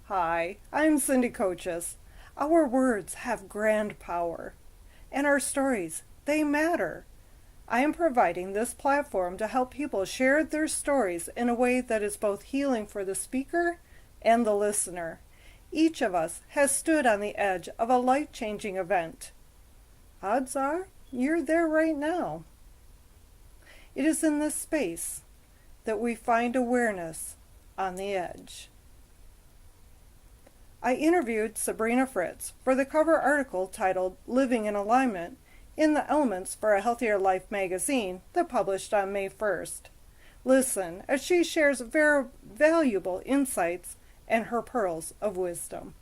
Hi, I'm Cindy Kochis. Our words have grand power, and our stories, they matter. I am providing this platform to help people share their stories in a way that is both healing for the speaker and the listener. Each of us has stood on the edge of a life-changing event. Odds are you're there right now. It is in this space that we find awareness on the edge. I interviewed Sabrina Fritts for the cover article titled Living in Alignment in the Elements for a Healthier Life magazine that published on May 1st. Listen as she shares valuable insights and her pearls of wisdom.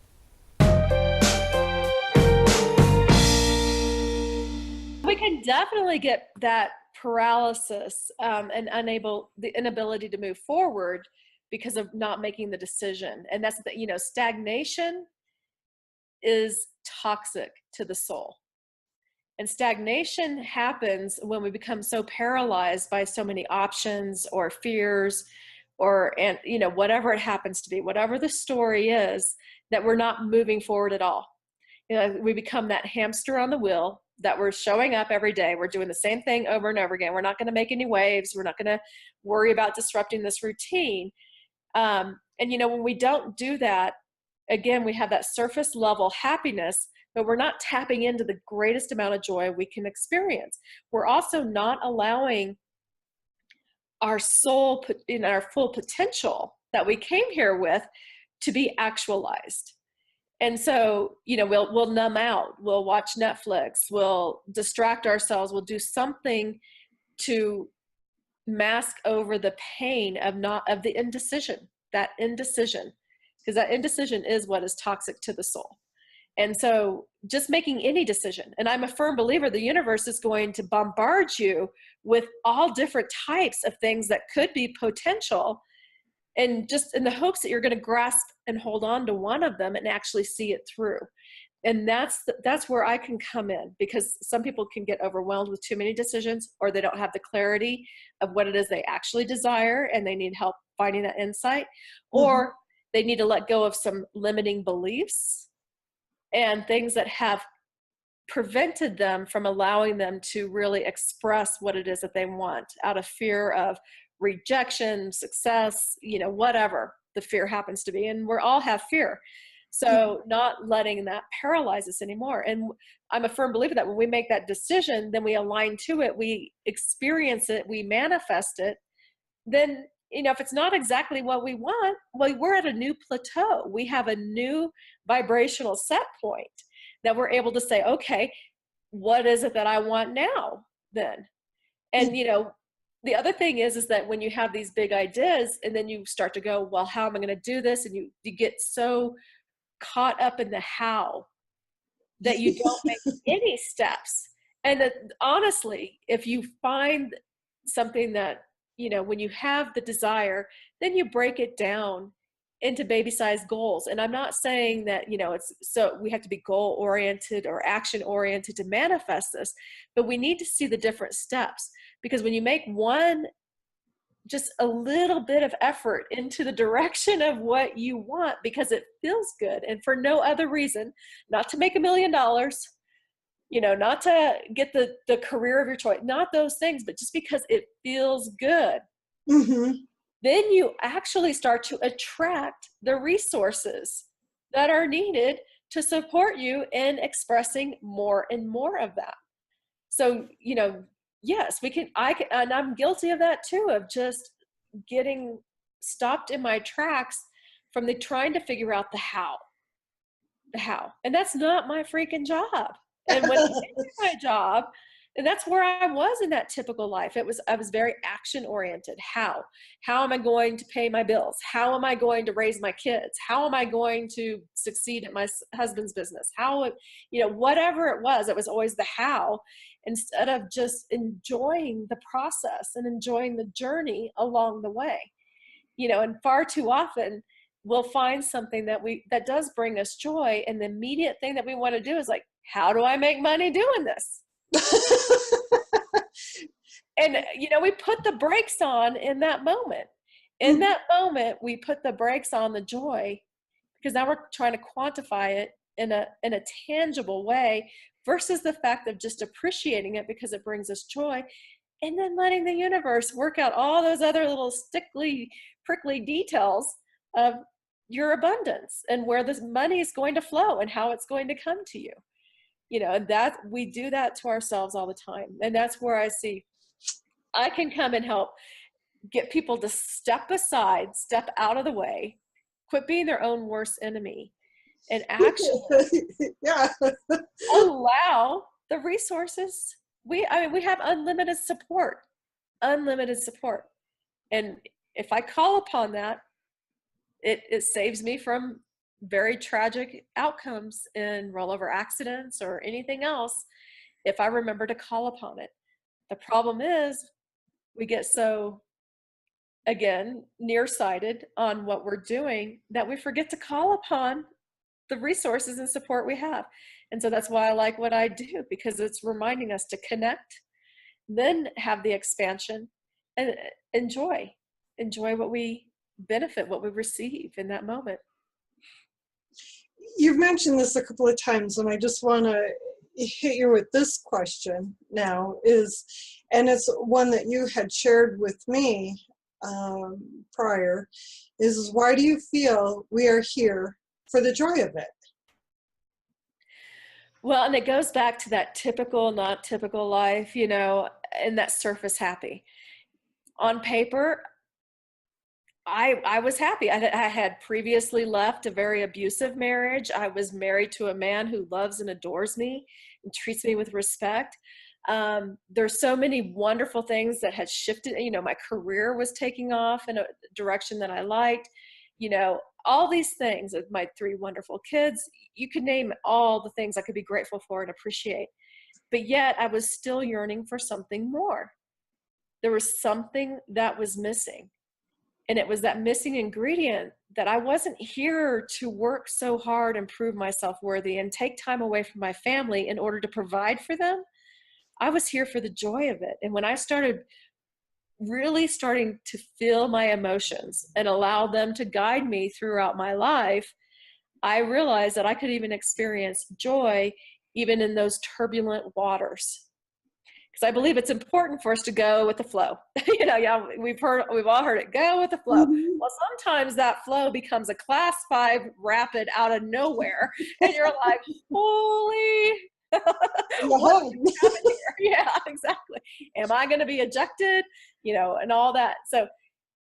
We can definitely get that paralysis and the inability to move forward because of not making the decision. And that's stagnation is toxic to the soul. And stagnation happens when we become so paralyzed by so many options or fears and whatever it happens to be, whatever the story is, that we're not moving forward at all. We become that hamster on the wheel, that we're showing up every day. We're doing the same thing over and over again. We're not going to make any waves. We're not going to worry about disrupting this routine. When we don't do that, again, we have that surface level happiness, but we're not tapping into the greatest amount of joy we can experience. We're also not allowing our soul in our full potential that we came here with to be actualized. And so, we'll numb out, we'll watch Netflix, we'll distract ourselves, we'll do something to mask over the pain of the indecision, because that indecision is what is toxic to the soul. And so just making any decision, and I'm a firm believer the universe is going to bombard you with all different types of things that could be potential, and just in the hopes that you're going to grasp and hold on to one of them and actually see it through. And that's where I can come in, because some people can get overwhelmed with too many decisions, or they don't have the clarity of what it is they actually desire and they need help finding that insight, or they need to let go of some limiting beliefs and things that have prevented them from allowing them to really express what it is that they want, out of fear of rejection, success, whatever the fear happens to be. And we all have fear. So not letting that paralyze us anymore. And I'm a firm believer that when we make that decision, then we align to it, we experience it, we manifest it. Then, if it's not exactly what we want, well, we're at a new plateau. We have a new vibrational set point that we're able to say, okay, what is it that I want now then? And, the other thing is that when you have these big ideas and then you start to go, well, how am I going to do this? And you get so caught up in the how that you don't make any steps. And that, honestly, if you find something that, when you have the desire, then you break it down into baby-sized goals. And I'm not saying that, we have to be goal-oriented or action-oriented to manifest this, but we need to see the different steps. Because when you make just a little bit of effort into the direction of what you want, because it feels good and for no other reason, not to make $1 million, not to get the career of your choice, not those things, but just because it feels good. Then you actually start to attract the resources that are needed to support you in expressing more and more of that. So, yes, and I'm guilty of that too, of just getting stopped in my tracks from trying to figure out the how. And that's not my freaking job. And when it's my job, and that's where I was in that typical life. I was very action oriented. How am I going to pay my bills? How am I going to raise my kids? How am I going to succeed at my husband's business? Whatever it was always the how, instead of just enjoying the process and enjoying the journey along the way. And far too often we'll find something that does bring us joy, and the immediate thing that we want to do is like, how do I make money doing this? And, we put the brakes on in that moment. In that moment, we put the brakes on the joy, because now we're trying to quantify it in a tangible way versus the fact of just appreciating it because it brings us joy, and then letting the universe work out all those other little stickly, prickly details of your abundance and where this money is going to flow and how it's going to come to you. And that we do that to ourselves all the time. And that's where I see I can come and help get people to step aside, step out of the way, quit being their own worst enemy, and actually yeah. allow the resources. We have unlimited support. And if I call upon that, it saves me from very tragic outcomes in rollover accidents or anything else if I remember to call upon it. The problem is we get so, again, nearsighted on what we're doing that we forget to call upon the resources and support we have. And so that's why I like what I do, because it's reminding us to connect, then have the expansion, and enjoy what we benefit, what we receive in that moment. You've mentioned this a couple of times, and I just want to hit you with this question now, and it's one that you had shared with me prior, is why do you feel we are here for the joy of it? Well, and it goes back to that typical, not typical life, and that surface happy. On paper, I was happy. I had previously left a very abusive marriage. I was married to a man who loves and adores me and treats me with respect. There's so many wonderful things that had shifted. My career was taking off in a direction that I liked. All these things, my 3 wonderful kids, you could name all the things I could be grateful for and appreciate. But yet I was still yearning for something more. There was something that was missing. And it was that missing ingredient that I wasn't here to work so hard and prove myself worthy and take time away from my family in order to provide for them. I was here for the joy of it. And when I started really starting to feel my emotions and allow them to guide me throughout my life, I realized that I could even experience joy even in those turbulent waters. Because I believe it's important for us to go with the flow. We've all heard it, go with the flow. Mm-hmm. Well, sometimes that flow becomes a class 5 rapid out of nowhere. And you're like, holy, what's happening here? Yeah, exactly. Am I going to be ejected? And all that. So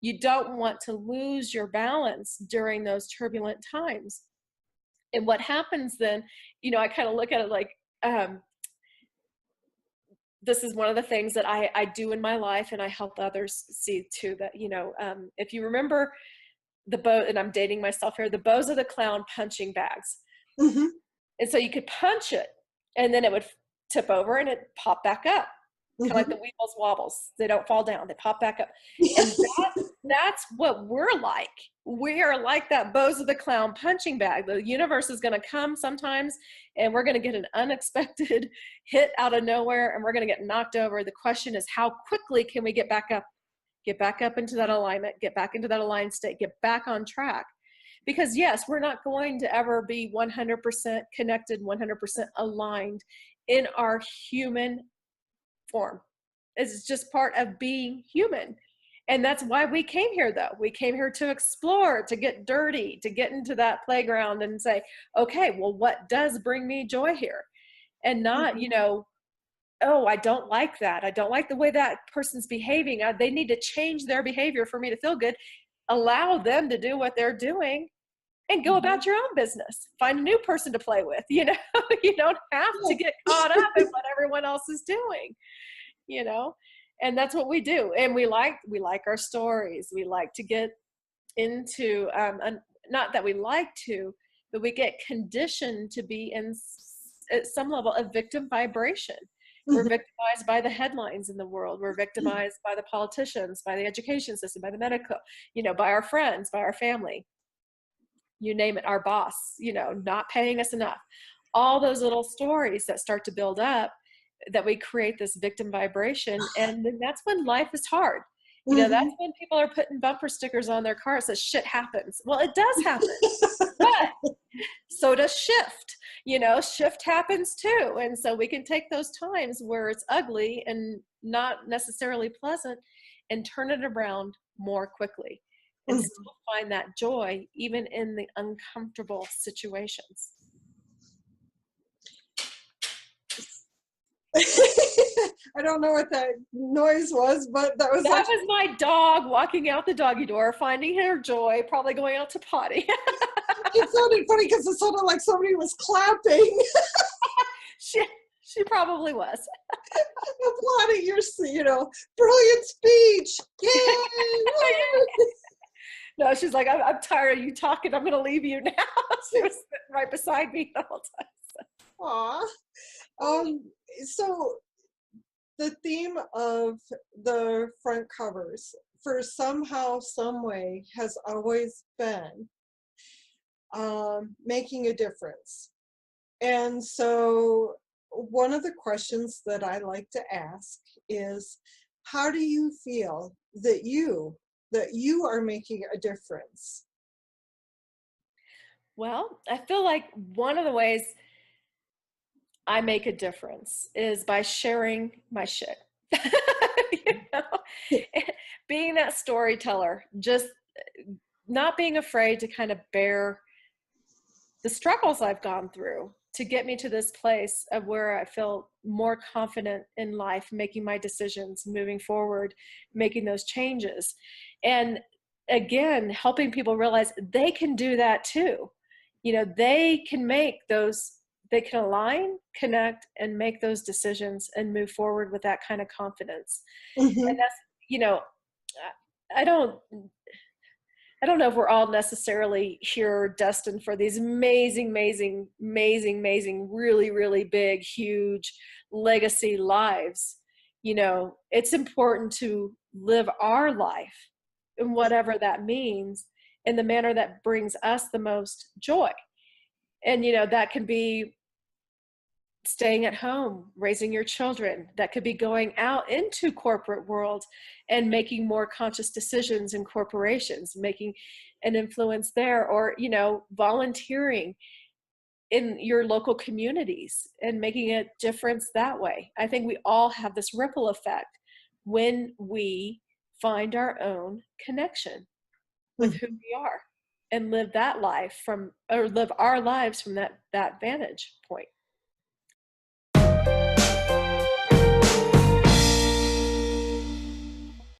you don't want to lose your balance during those turbulent times. And what happens then, I kind of look at it like, this is one of the things that I do in my life, and I help others see too, that, if you remember the bow, and I'm dating myself here, the bows of the clown punching bags. Mm-hmm. And so you could punch it and then it would tip over and it pop back up. Kind of like the weebles wobbles. They don't fall down. They pop back up. And that's what we're like. We are like that bows of the clown punching bag. The universe is going to come sometimes and we're going to get an unexpected hit out of nowhere and we're going to get knocked over. The question is, how quickly can we get back up into that alignment, get back into that aligned state, get back on track? Because yes, we're not going to ever be 100% connected, 100% aligned in our human form. It's just part of being human. And that's why we came here, though. We came here to explore, to get dirty, to get into that playground and say, okay, well, what does bring me joy here? And not, oh, I don't like that. I don't like the way that person's behaving. They need to change their behavior for me to feel good. Allow them to do what they're doing and go about your own business. Find a new person to play with. You don't have to get caught up in what everyone else is doing, and that's what we do. And we like our stories. We like to get into, not that we like to, but we get conditioned to be at some level of victim vibration. We're victimized by the headlines in the world. We're victimized by the politicians, by the education system, by the medical, by our friends, by our family. You name it, our boss, not paying us enough. All those little stories that start to build up, that we create this victim vibration. And then that's when life is hard. That's when people are putting bumper stickers on their cars that shit happens. Well, it does happen. But so does shift. Shift happens too. And so we can take those times where it's ugly and not necessarily pleasant and turn it around more quickly and Mhm. still find that joy even in the uncomfortable situations. I don't know what that noise was, but that was That like, was my dog walking out the doggy door, finding her joy, probably going out to potty. it sounded funny because it sounded like somebody was clapping, she, she probably was. applauding your, brilliant speech. Yay! No, she's like, I'm tired of you talking. I'm going to leave you now. She was sitting right beside me the whole time. Aw. So the theme of the front covers for somehow, some way has always been making a difference. And so one of the questions that I like to ask is, how do you feel that you are making a difference? Well, I feel like one of the ways I make a difference is by sharing my shit. you know? Being that storyteller, just not being afraid to kind of bear the struggles I've gone through to get me to this place of where I feel more confident in life, making my decisions, moving forward, making those changes. And again, helping people realize they can do that too. They can they can align, connect, and make those decisions and move forward with that kind of confidence. And Mhm. that's, I don't I don't know if we're all necessarily here destined for these amazing, amazing, amazing, amazing, really, really big, huge legacy lives. It's important to live our life in whatever that means in the manner that brings us the most joy. And, that can be staying at home, raising your children. That could be going out into corporate world and making more conscious decisions in corporations, making an influence there, or, volunteering in your local communities and making a difference that way. I think we all have this ripple effect when we find our own connection with who Mhm. we are and live that life or live our lives from that vantage point.